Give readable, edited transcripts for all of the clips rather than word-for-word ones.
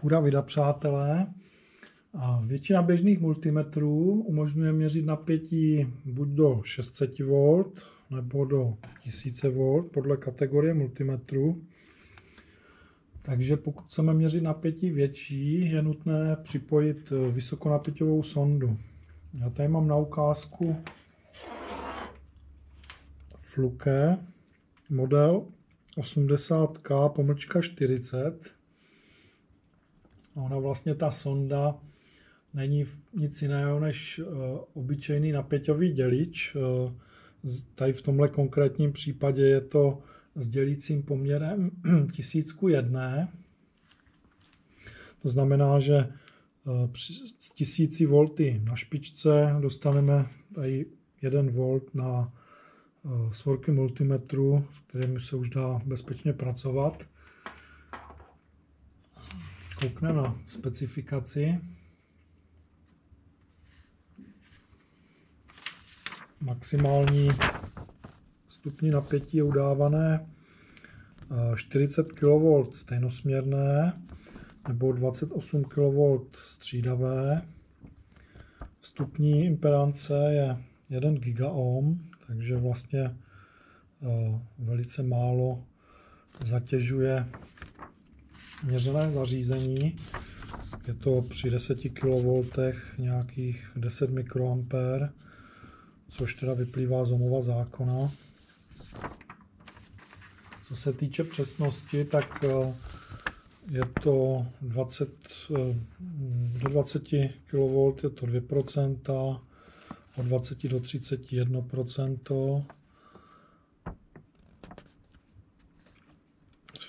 Pura vida, přátelé. A většina běžných multimetrů umožňuje měřit napětí buď do 600 V nebo do 1000 V podle kategorie multimetru. Takže pokud chceme měřit napětí větší, je nutné připojit vysokonapěťovou sondu. Já tady mám na ukázku Fluke model 80K/40. Ona vlastně ta sonda není nic jiného než obyčejný napěťový dělič. Tady v tomhle konkrétním případě je to s dělícím poměrem 1000:1. To znamená, že z 1000 V na špičce dostaneme tady 1 V na svorky multimetru, s kterými se už dá bezpečně pracovat. Koukneme na specifikaci. Maximální stupni napětí je udávané 40 kV stejnosměrné nebo 28 kV střídavé. Vstupní impedance je 1 GΩ, takže vlastně velice málo zatěžuje měřené zařízení. Je to při 10 kV nějakých 10 mikroampér, což teda vyplývá z Ohmova zákona. Co se týče přesnosti, tak je to do 20 kV je to 2%, od 20 do 31 %.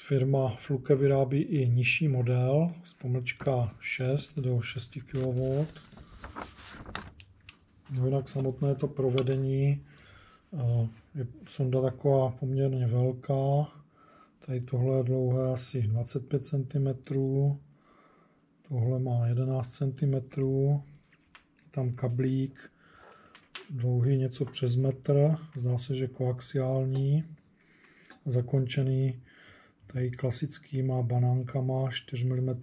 Firma Fluke vyrábí i nižší model z pomlčka 6 do 6 kV. No jinak samotné to provedení je sonda taková poměrně velká. Tady tohle je dlouhé asi 25 cm, tohle má 11 cm, tam kablík dlouhý něco přes metr, zdá se, že koaxiální, zakončený tady klasickýma banánkama 4 mm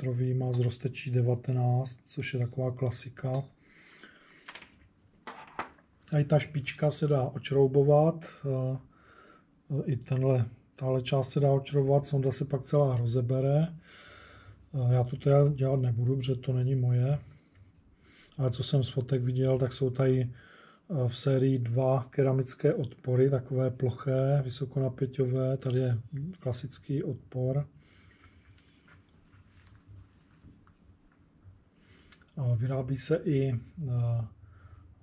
s roztečí 19, což je taková klasika. Tady ta špička se dá očroubovat, i tahle část se dá očroubovat, sonda se pak celá rozebere. Já to teda dělat nebudu, protože to není moje. Ale co jsem z fotek viděl, tak jsou tady v sérii 2 keramické odpory, takové ploché, vysokonapěťové. Tady je klasický odpor. Vyrábí se i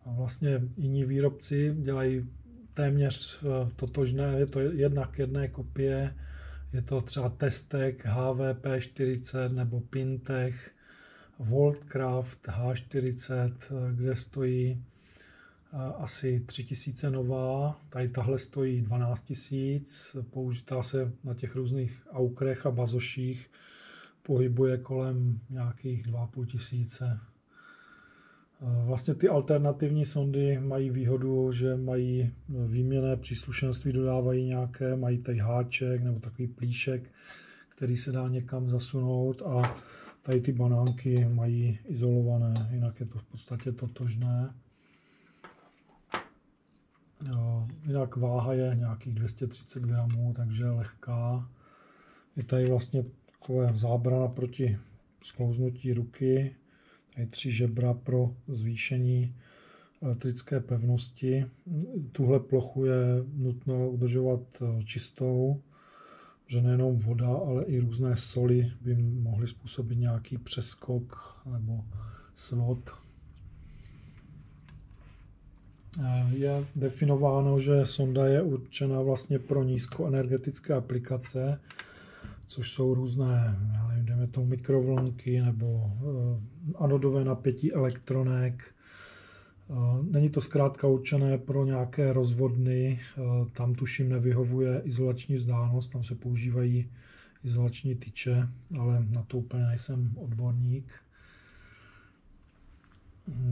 vlastně jiní výrobci, dělají téměř totožné, je to 1:1 kopie, je to třeba Testek HVP40 nebo Pintech, Voltcraft H40, kde stojí asi 3000 nová, tady tahle stojí 12 000, použitá se na těch různých aukrech a bazoších, pohybuje kolem nějakých 2500. Vlastně ty alternativní sondy mají výhodu, že mají výměnné příslušenství, dodávají nějaké, mají tady háček nebo takový plíšek, který se dá někam zasunout, a tady ty banánky mají izolované, jinak je to v podstatě totožné. Jinak váha je nějakých 230 gramů, takže je lehká. Je tady vlastně takové zábrana proti sklouznutí ruky. Tady 3 žebra pro zvýšení elektrické pevnosti. Tuhle plochu je nutno udržovat čistou, že nejenom voda, ale i různé soli by mohly způsobit nějaký přeskok nebo svod. Je definováno, že sonda je určena vlastně pro nízkoenergetické aplikace, což jsou různé, dejme tomu mikrovlnky nebo anodové napětí elektronek. Není to zkrátka určené pro nějaké rozvodny, tam tuším nevyhovuje izolační vzdálenost, tam se používají izolační tyče, ale na to úplně nejsem odborník.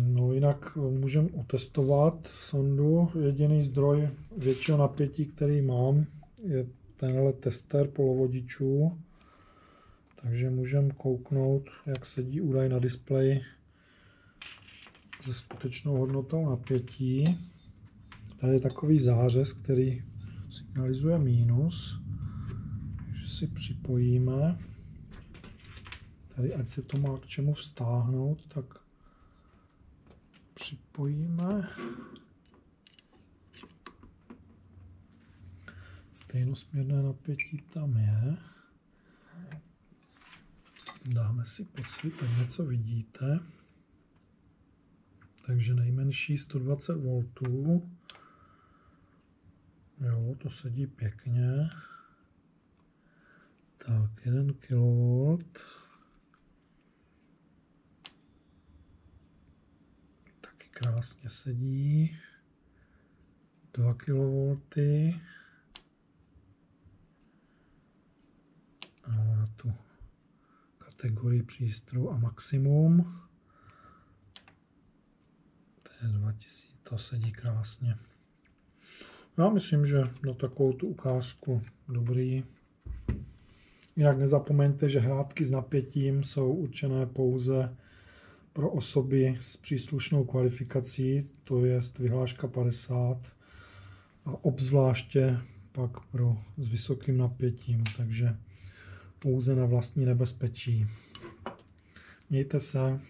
No jinak můžeme otestovat sondu. Jediný zdroj většího napětí, který mám, je tenhle tester polovodičů. Takže můžeme kouknout, jak sedí údaj na displeji se skutečnou hodnotou napětí. Tady je takový zářez, který signalizuje mínus. Takže si připojíme. Tady, ať se to má k čemu vztáhnout, tak připojíme. Stejnosměrné napětí tam je. Dáme si podsvít, tak něco vidíte. Takže nejmenší 120 V. Jo, to sedí pěkně. Tak, 1 kV. Taky krásně sedí. 2 kV. No, na tu kategorii přístrojů a maximum. To je 2000, to sedí krásně. Já myslím, že na takovou tu ukázku dobrý. Jinak nezapomeňte, že hrátky s napětím jsou určené pouze pro osoby s příslušnou kvalifikací, to je vyhláška 50, a obzvláště pak pro s vysokým napětím, takže pouze na vlastní nebezpečí. Mějte se.